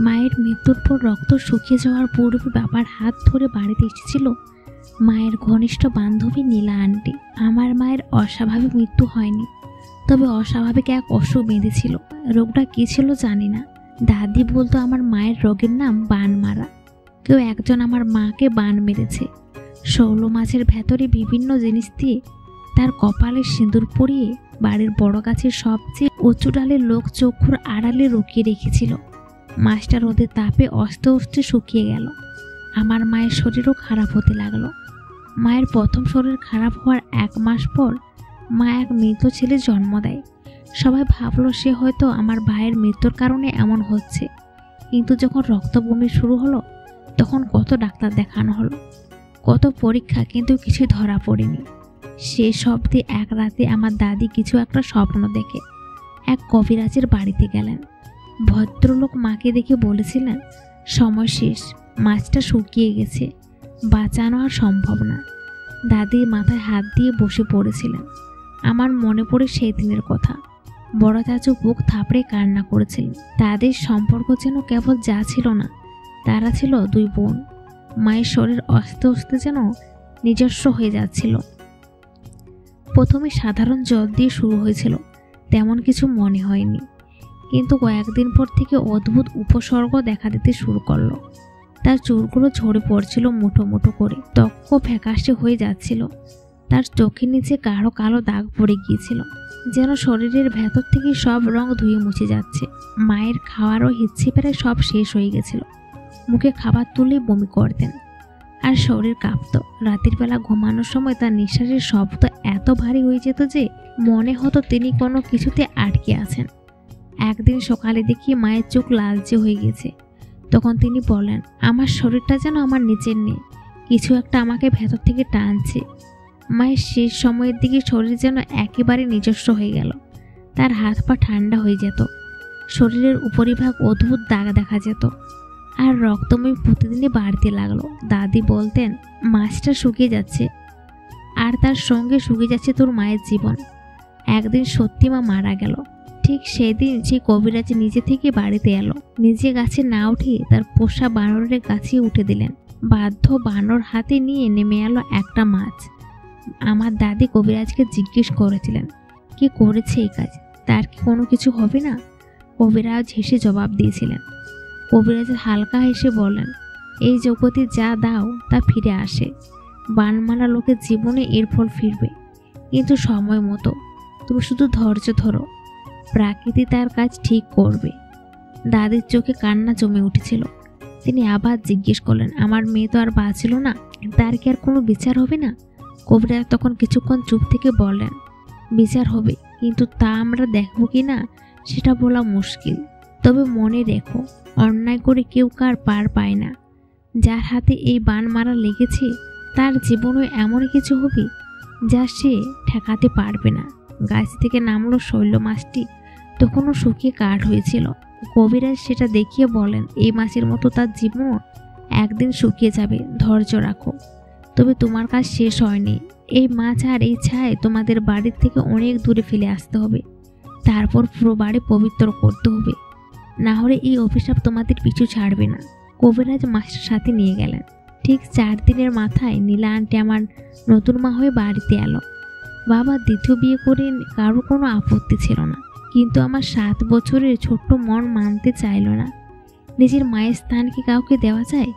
মায়ের মৃত্যুর পর রক্ত শুকিয়ে যাওয়ার পূর্বে বাবার হাত ধরে বাড়িতে এসেছিল মায়ের ঘনিষ্ঠ বান্ধবী নীলা আন্টি। আমার মায়ের অস্বাভাবিক মৃত্যু হয়নি, তবে অস্বাভাবিক এক অসুখ বেঁধেছিল। রোগটা কী ছিল জানি না। দাদি বলতো আমার মায়ের রোগের নাম বান মারা। কেউ একজন আমার মাকে বান মেরেছে। 16 মাসের ভেতরে বিভিন্ন জিনিস দিয়ে তার কপালে সিঁদুর পরিয়ে বাড়ির বড় গাছের সবচেয়ে উঁচু ডালের লোক চক্ষুর আড়ালে রুকিয়ে রেখেছিল। মাছটা রোদের তাপে আস্তে আস্তে শুকিয়ে গেল। আমার মায়ের শরীরও খারাপ হতে লাগলো। মায়ের প্রথম শরীর খারাপ হওয়ার 1 মাস পর মা এক মৃত ছেলে জন্ম দেয়। সবাই ভাবলো সে হয়তো আমার ভাইয়ের মৃত্যুর কারণে এমন হচ্ছে। কিন্তু যখন রক্তবমি শুরু হলো তখন কত ডাক্তার দেখানো হলো, কত পরীক্ষা, কিন্তু কিছু ধরা পড়েনি। শেষ অবধি এক রাতে আমার দাদি কিছু একটা স্বপ্ন দেখে এক কবিরাজের বাড়িতে গেলেন। ভদ্রলোক মাকে দেখে বলেছিলেন, সময় শেষ, মাছটা শুকিয়ে গেছে, বাঁচানো আর সম্ভব না। দাদির মাথায় হাত দিয়ে বসে পড়েছিলেন। আমার মনে পড়ে সেই দিনের কথা। বড় চাচু বুক থাপড়ে কান্না করেছিলেন। তাদের সম্পর্ক যেন কেবল যা ছিল না, তারা ছিল 2 বোন। মায়ের শরীর আস্তে আস্তে যেন নিজস্ব হয়ে যাচ্ছিল। প্রথমে সাধারণ জ্বর দিয়ে শুরু হয়েছিল, তেমন কিছু মনে হয়নি। কিন্তু কয়েকদিন পর থেকে অদ্ভুত উপসর্গ দেখা দিতে শুরু করলো। তার চুলগুলো ঝরে পড়ছিল মুঠো মুঠো করে, ত্বক ফ্যাকাশে হয়ে যাচ্ছিল। তার চোখের নিচে গাঢ় কালো দাগ পড়ে গিয়েছিল, যেন শরীরের ভেতর থেকে সব রং ধুয়ে মুছে যাচ্ছে। মায়ের খাওয়ারও ইচ্ছে প্রায় সব শেষ হয়ে গেছিল। মুখে খাবার তুলে বমি করতেন আর শরীর কাঁপত। রাতের বেলা ঘুমানোর সময় তার নিঃশ্বাসের শব্দ এত ভারী হয়ে যেত যে মনে হতো তিনি কোনো কিছুতে আটকে আছেন। একদিন সকালে দেখি মায়ের চোখ লালচে হয়ে গেছে। তখন তিনি বলেন, আমার শরীরটা যেন আমার নিচের নেই, কিছু একটা আমাকে ভেতর থেকে টানছে। মায়ের শেষ সময়ের দিকে শরীর যেন একেবারে নিজস্ব হয়ে গেল। তার হাত পা ঠান্ডা হয়ে যেত, শরীরের উপরিভাগ অদ্ভুত দাগ দেখা যেত, আর রক্তময় প্রতিদিনই বাড়তে লাগলো। দাদি বলতেন, মাছটা শুকিয়ে যাচ্ছে, আর তার সঙ্গে শুকিয়ে যাচ্ছে তোর মায়ের জীবন। একদিন সত্যি মা মারা গেল। ঠিক সেদিন সেই কবিরাজ নিজে থেকে বাড়িতে এলো। নিজে গাছে না উঠে তার পোষা বানরের গাছে উঠে দিলেন। বাধ্য বানর হাতে নিয়ে নেমে এলো একটা মাছ। আমার দাদি কবিরাজকে জিজ্ঞেস করেছিলেন, কি করেছে এই কাজ, তার কি কোনো কিছু হবে না? কবিরাজ হেসে জবাব দিয়েছিলেন। কবিরাজ হালকা হেসে বলেন, এই জগতে যা দাও তা ফিরে আসে। বানমারা লোকের জীবনে এর ফল ফিরবে, কিন্তু সময় মতো। তুমি শুধু ধৈর্য ধরো, প্রকৃতি তার কাজ ঠিক করবে। দাদির চোখে কান্না জমে উঠেছিল। তিনি আবার জিজ্ঞেস করলেন, আমার মেয়ে তো আর বাঁচল না, তার কি আর কোনো বিচার হবে না? কবিরাজ তখন কিছুক্ষণ চুপ থেকে বললেন, বিচার হবে, কিন্তু তা আমরা দেখব কি না সেটা বলা মুশকিল। তবে মনে রেখো, অন্যায় করে কেউ কার পার পায় না। যার হাতে এই বান মারা লেগেছে তার জীবনে এমন কিছু হবে যা সে ঠেকাতে পারবে না। গাছ থেকে নামলো শৈল মাছটি, তখনও শুকিয়ে কাঠ হয়েছিল। কবিরাজ সেটা দেখিয়ে বলেন, এই মাছের মতো তার জীবন একদিন শুকিয়ে যাবে, ধৈর্য রাখো। তবে তোমার কাজ শেষ হয়নি। এই মাছ আর এই ছাই তোমাদের বাড়ির থেকে অনেক দূরে ফেলে আসতে হবে, তারপর পুরো বাড়ি পবিত্র করতে হবে, না হলে এই অভিশাপ তোমাদের পিছু ছাড়বে না। কবিরাজ মাছটার সাথে নিয়ে গেলেন। ঠিক 4 দিনের মাথায় নীলা আন্টি আমার নতুন মা হয়ে বাড়িতে এলো। বাবা দ্বিতীয় বিয়ে করে কারো কোনো আপত্তি ছিল না, কিন্তু আমার 7 বছরের ছোট্ট মন মানতে চাইল না। নিজের মায়ের স্থান কি কাউকে দেওয়া যায়?